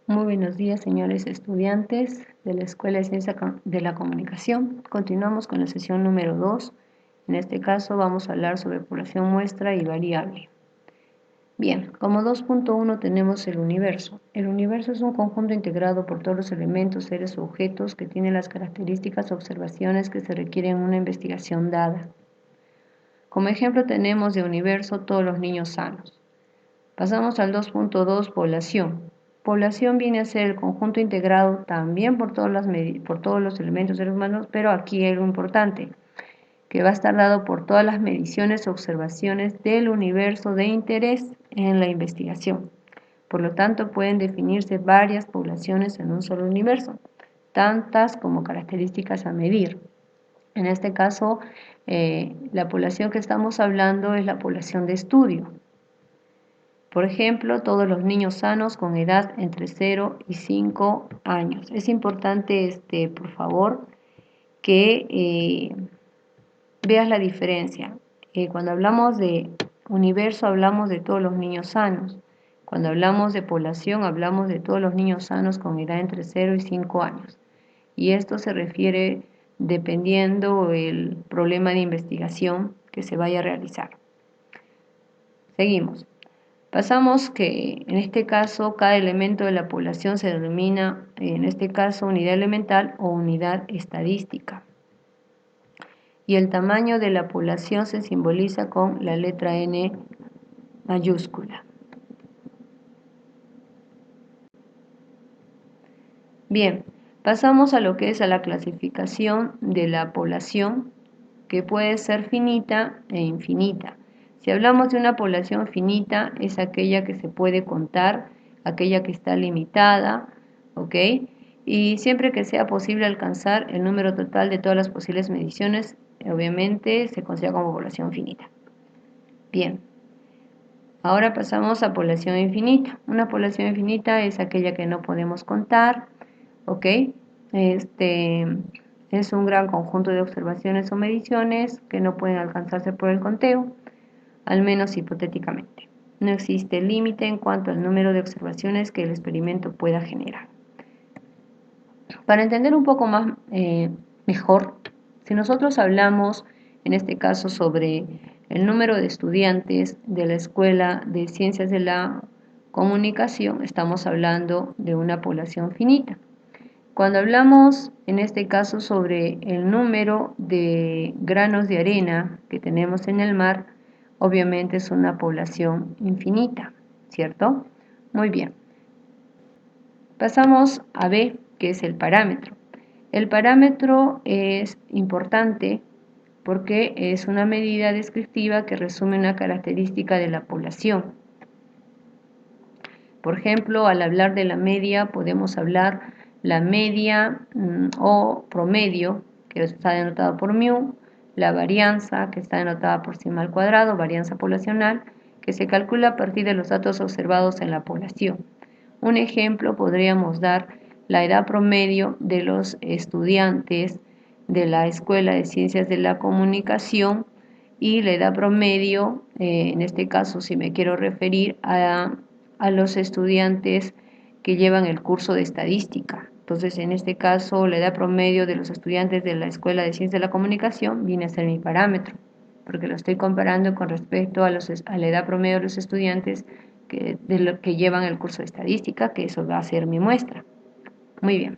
Muy buenos días, señores estudiantes de la Escuela de Ciencia de la Comunicación. Continuamos con la sesión número 2. En este caso vamos a hablar sobre población muestra y variable. Bien, como 2.1 tenemos el universo. El universo es un conjunto integrado por todos los elementos, seres o objetos que tienen las características o observaciones que se requieren en una investigación dada. Como ejemplo tenemos de universo todos los niños sanos. Pasamos al 2.2, población. Población viene a ser el conjunto integrado también por todos los elementos seres humanos, pero aquí hay algo importante, que va a estar dado por todas las mediciones o observaciones del universo de interés en la investigación. Por lo tanto, pueden definirse varias poblaciones en un solo universo, tantas como características a medir. En este caso, la población que estamos hablando es la población de estudio. Por ejemplo, todos los niños sanos con edad entre 0 y 5 años. Es importante, por favor, que veas la diferencia. Cuando hablamos de universo, hablamos de todos los niños sanos. Cuando hablamos de población, hablamos de todos los niños sanos con edad entre 0 y 5 años. Y esto se refiere dependiendo del problema de investigación que se vaya a realizar. Seguimos. Pasamos que en este caso cada elemento de la población se denomina, en este caso, unidad elemental o unidad estadística. Y el tamaño de la población se simboliza con la letra N mayúscula. Bien, pasamos a lo que es a la clasificación de la población, que puede ser finita e infinita. Si hablamos de una población finita, es aquella que se puede contar, aquella que está limitada, ¿ok? Y siempre que sea posible alcanzar el número total de todas las posibles mediciones, obviamente se considera como población finita. Bien, ahora pasamos a población infinita. Una población infinita es aquella que no podemos contar, ¿ok? Es un gran conjunto de observaciones o mediciones que no pueden alcanzarse por el conteo, al menos hipotéticamente. No existe límite en cuanto al número de observaciones que el experimento pueda generar. Para entender un poco más mejor, si nosotros hablamos en este caso sobre el número de estudiantes de la Escuela de Ciencias de la Comunicación, estamos hablando de una población finita. Cuando hablamos en este caso sobre el número de granos de arena que tenemos en el mar, obviamente es una población infinita, ¿cierto? Muy bien. Pasamos a B, que es el parámetro. El parámetro es importante porque es una medida descriptiva que resume una característica de la población. Por ejemplo, al hablar de la media, podemos hablar la media o promedio, que está denotado por mu, la varianza, que está denotada por sigma al cuadrado, varianza poblacional, que se calcula a partir de los datos observados en la población. Un ejemplo podríamos dar la edad promedio de los estudiantes de la Escuela de Ciencias de la Comunicación y la edad promedio, en este caso si me quiero referir a los estudiantes que llevan el curso de estadística. Entonces, en este caso, la edad promedio de los estudiantes de la Escuela de Ciencias de la Comunicación viene a ser mi parámetro, porque lo estoy comparando con respecto a la edad promedio de los estudiantes que llevan el curso de estadística, que eso va a ser mi muestra. Muy bien.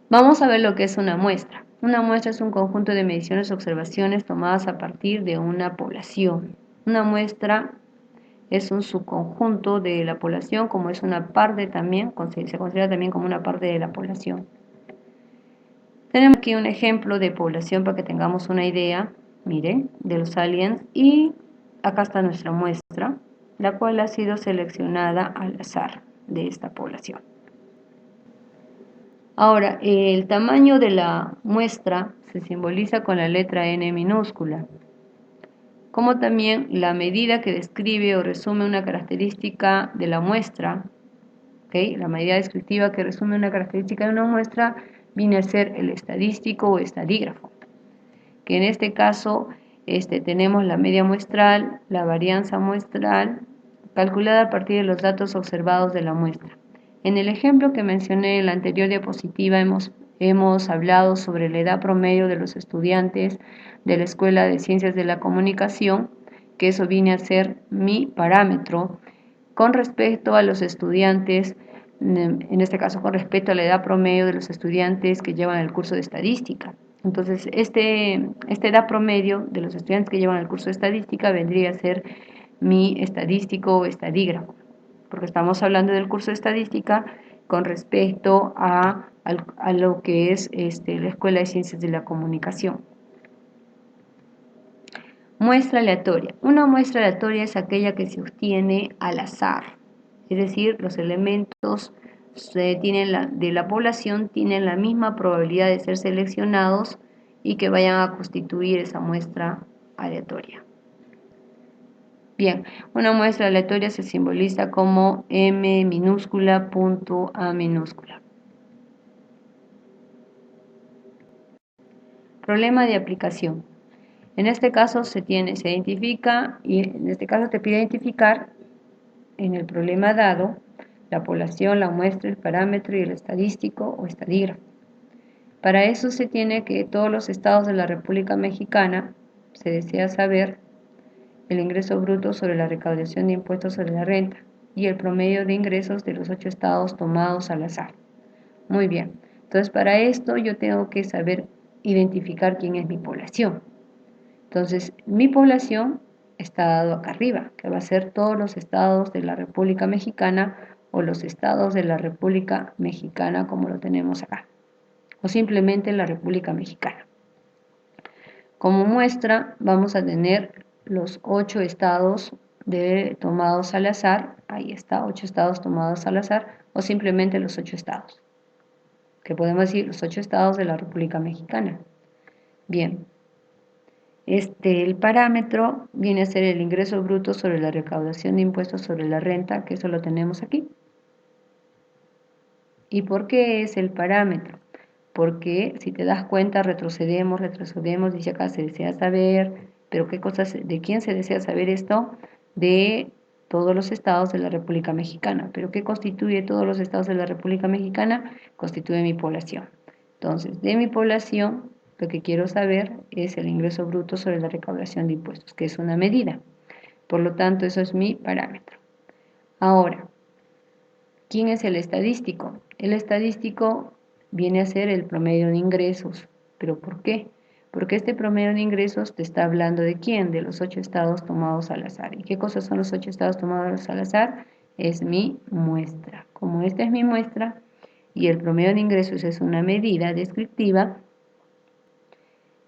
Vamos a ver lo que es una muestra. Una muestra es un conjunto de mediciones o observaciones tomadas a partir de una población. Una muestra es un subconjunto de la población, como es una parte también, se considera también como una parte de la población. Tenemos aquí un ejemplo de población para que tengamos una idea, miren, de los aliens, y acá está nuestra muestra, la cual ha sido seleccionada al azar de esta población. Ahora, el tamaño de la muestra se simboliza con la letra N minúscula, como también la medida que describe o resume una característica de la muestra, ¿okay? La medida descriptiva que resume una característica de una muestra viene a ser el estadístico o estadígrafo, que en este caso tenemos la media muestral, la varianza muestral, calculada a partir de los datos observados de la muestra. En el ejemplo que mencioné en la anterior diapositiva hemos hablado sobre la edad promedio de los estudiantes de la Escuela de Ciencias de la Comunicación, que eso viene a ser mi parámetro con respecto a los estudiantes, en este caso con respecto a la edad promedio de los estudiantes que llevan el curso de estadística. Entonces, esta edad promedio de los estudiantes que llevan el curso de estadística vendría a ser mi estadístico o estadígrafo, porque estamos hablando del curso de estadística con respecto a lo que es la Escuela de Ciencias de la Comunicación. Muestra aleatoria. Una muestra aleatoria es aquella que se obtiene al azar, es decir, los elementos de la población tienen la misma probabilidad de ser seleccionados y que vayan a constituir esa muestra aleatoria. Bien, una muestra aleatoria se simboliza como M minúscula punto A minúscula. Problema de aplicación. En este caso se identifica y en este caso te pide identificar en el problema dado la población, la muestra, el parámetro y el estadístico o estadígrafo. Para eso se tiene que todos los estados de la República Mexicana se desea saber el ingreso bruto sobre la recaudación de impuestos sobre la renta y el promedio de ingresos de los 8 estados tomados al azar. Muy bien, entonces para esto yo tengo que saber identificar quién es mi población. Entonces, mi población está dado acá arriba, que va a ser todos los estados de la República Mexicana o los estados de la República Mexicana como lo tenemos acá, o simplemente la República Mexicana. Como muestra vamos a tener los 8 estados tomados al azar, ahí está, 8 estados tomados al azar, o simplemente los 8 estados, que podemos decir los 8 estados de la República Mexicana. Bien. El parámetro viene a ser el ingreso bruto sobre la recaudación de impuestos sobre la renta, que eso lo tenemos aquí. ¿Y por qué es el parámetro? Porque si te das cuenta retrocedemos, dice acá se desea saber, pero ¿qué cosas, de quién se desea saber esto? De todos los estados de la República Mexicana. ¿Pero qué constituye todos los estados de la República Mexicana? Constituye mi población. Entonces, de mi población, lo que quiero saber es el ingreso bruto sobre la recaudación de impuestos, que es una medida. Por lo tanto, eso es mi parámetro. Ahora, ¿quién es el estadístico? El estadístico viene a ser el promedio de ingresos. ¿Pero por qué? Porque este promedio de ingresos te está hablando de quién, de los 8 estados tomados al azar. ¿Y qué cosas son los 8 estados tomados al azar? Es mi muestra. Como esta es mi muestra y el promedio de ingresos es una medida descriptiva,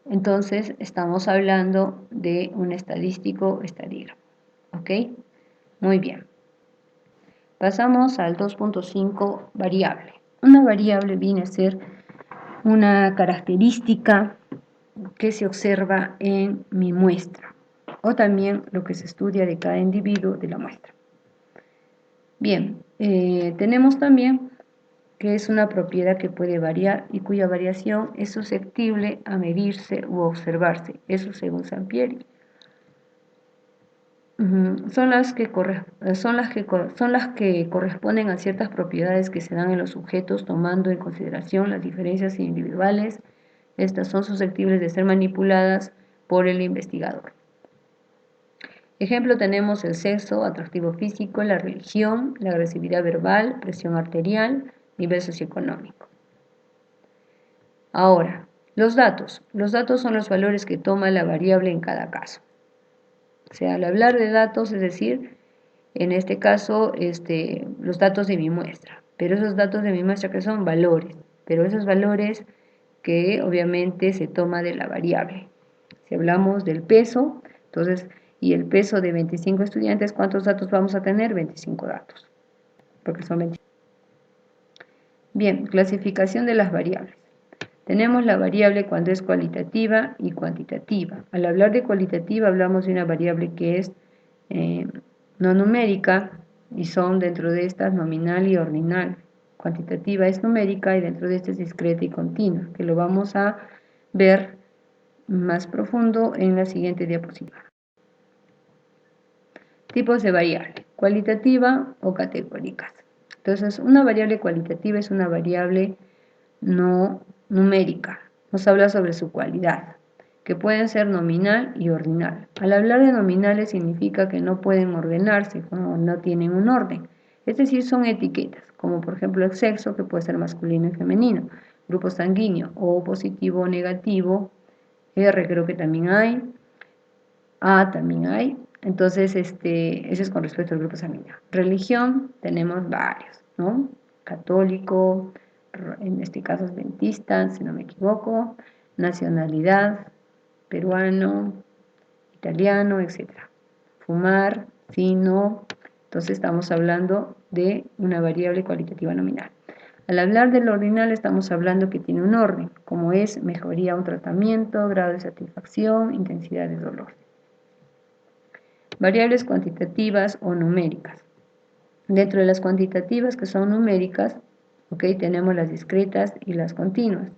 entonces estamos hablando de un estadístico estadígrafo. ¿Ok? Muy bien. Pasamos al 2.5 variable. Una variable viene a ser una característica que se observa en mi muestra o también lo que se estudia de cada individuo de la muestra. Bien, tenemos también que es una propiedad que puede variar y cuya variación es susceptible a medirse u observarse, eso según Sampieri. Son las que corresponden a ciertas propiedades que se dan en los sujetos tomando en consideración las diferencias individuales. Estas son susceptibles de ser manipuladas por el investigador. Ejemplo, tenemos el sexo, atractivo físico, la religión, la agresividad verbal, presión arterial, nivel socioeconómico. Ahora, los datos. Los datos son los valores que toma la variable en cada caso. O sea, al hablar de datos, es decir, en este caso, los datos de mi muestra. Pero esos datos de mi muestra que son valores, pero esos valores que obviamente se toma de la variable. Si hablamos del peso, entonces, y el peso de 25 estudiantes, ¿cuántos datos vamos a tener? 25 datos, porque son 25. Bien, clasificación de las variables. Tenemos la variable cuando es cualitativa y cuantitativa. Al hablar de cualitativa hablamos de una variable que es no numérica y son dentro de estas nominal y ordinal. Cuantitativa es numérica y dentro de esta es discreta y continua, que lo vamos a ver más profundo en la siguiente diapositiva. Tipos de variable, cualitativa o categóricas. Entonces, una variable cualitativa es una variable no numérica. Nos habla sobre su cualidad, que pueden ser nominal y ordinal. Al hablar de nominales significa que no pueden ordenarse, como no tienen un orden. Es decir, son etiquetas, como por ejemplo el sexo, que puede ser masculino y femenino, grupo sanguíneo, O positivo o negativo, R creo que también hay, A también hay. Entonces, eso es con respecto al grupo sanguíneo. Religión, tenemos varios, ¿no? Católico, en este caso adventista, si no me equivoco, nacionalidad, peruano, italiano, etc. Fumar, sí, no. Entonces estamos hablando de una variable cualitativa nominal. Al hablar del ordinal estamos hablando que tiene un orden, como es mejoría un tratamiento, grado de satisfacción, intensidad de dolor. Variables cuantitativas o numéricas. Dentro de las cuantitativas que son numéricas, tenemos las discretas y las continuas.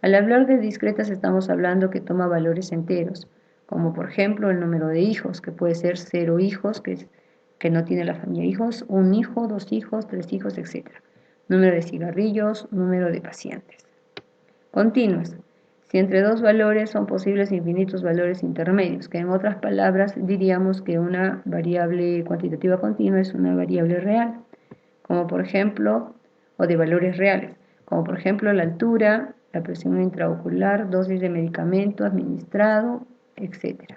Al hablar de discretas estamos hablando que toma valores enteros, como por ejemplo el número de hijos, que puede ser 0 hijos, que no tiene la familia hijos, 1 hijo, 2 hijos, 3 hijos, etc. Número de cigarrillos, número de pacientes. Continuas. Si entre dos valores son posibles infinitos valores intermedios, que en otras palabras diríamos que una variable cuantitativa continua es una variable real, como por ejemplo, o de valores reales, como por ejemplo la altura, la presión intraocular, dosis de medicamento administrado, etc.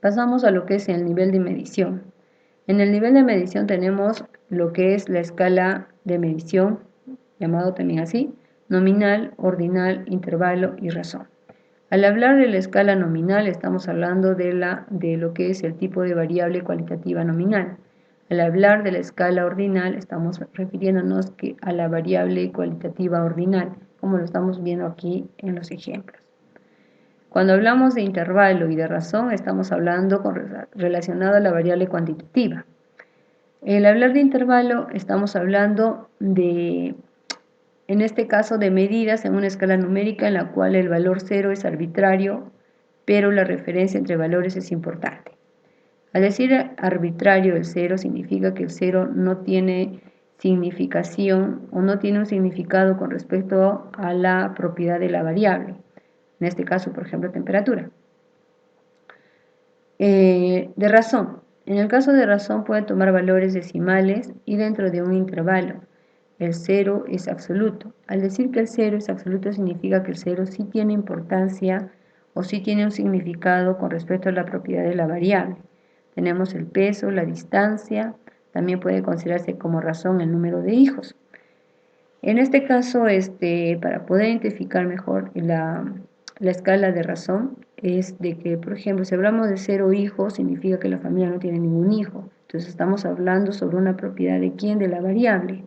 Pasamos a lo que es el nivel de medición. En el nivel de medición tenemos lo que es la escala de medición, llamado también así, nominal, ordinal, intervalo y razón. Al hablar de la escala nominal estamos hablando de lo que es el tipo de variable cualitativa nominal. Al hablar de la escala ordinal estamos refiriéndonos a la variable cualitativa ordinal, como lo estamos viendo aquí en los ejemplos. Cuando hablamos de intervalo y de razón estamos hablando relacionado a la variable cuantitativa. Al hablar de intervalo estamos hablando de, en este caso, de medidas en una escala numérica en la cual el valor 0 es arbitrario, pero la referencia entre valores es importante. Al decir arbitrario el 0 significa que el 0 no tiene significación o no tiene un significado con respecto a la propiedad de la variable. En este caso, por ejemplo, temperatura. De razón. En el caso de razón puede tomar valores decimales y dentro de un intervalo. El 0 es absoluto. Al decir que el 0 es absoluto significa que el 0 sí tiene importancia o sí tiene un significado con respecto a la propiedad de la variable. Tenemos el peso, la distancia, también puede considerarse como razón el número de hijos. En este caso, para poder identificar mejor la escala de razón, es de que, por ejemplo, si hablamos de 0 hijos, significa que la familia no tiene ningún hijo. Entonces estamos hablando sobre una propiedad de quién, de la variable.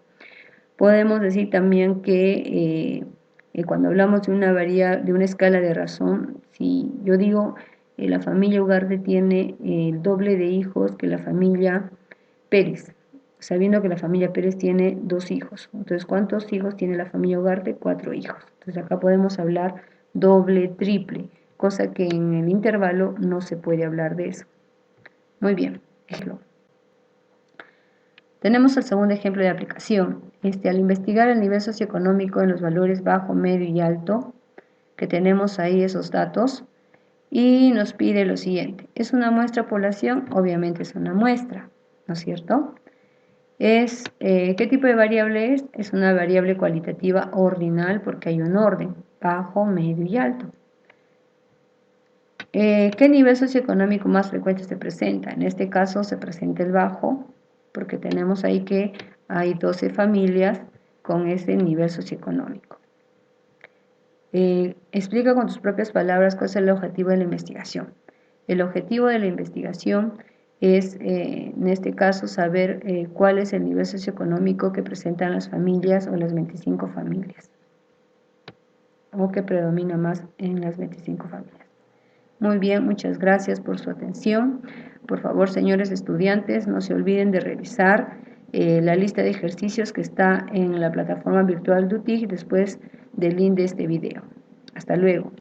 Podemos decir también que cuando hablamos de una escala de razón, si yo digo la familia Ugarte tiene el doble de hijos que la familia Pérez, sabiendo que la familia Pérez tiene 2 hijos. Entonces, ¿cuántos hijos tiene la familia Ugarte? 4 hijos. Entonces, acá podemos hablar doble, triple, cosa que en el intervalo no se puede hablar de eso. Muy bien, ejemplo. Tenemos el segundo ejemplo de aplicación. Al investigar el nivel socioeconómico en los valores bajo, medio y alto, que tenemos ahí esos datos, y nos pide lo siguiente. ¿Es una muestra población? Obviamente es una muestra, ¿no es cierto? ¿Qué tipo de variable es? Es una variable cualitativa ordinal porque hay un orden, bajo, medio y alto. ¿Qué nivel socioeconómico más frecuente se presenta? En este caso se presenta el bajo, porque tenemos ahí que hay 12 familias con ese nivel socioeconómico. Explica con tus propias palabras cuál es el objetivo de la investigación. El objetivo de la investigación es, en este caso, saber cuál es el nivel socioeconómico que presentan las familias o las 25 familias, o que predomina más en las 25 familias. Muy bien, muchas gracias por su atención. Por favor, señores estudiantes, no se olviden de revisar la lista de ejercicios que está en la plataforma virtual DUTIC después del link de este video. Hasta luego.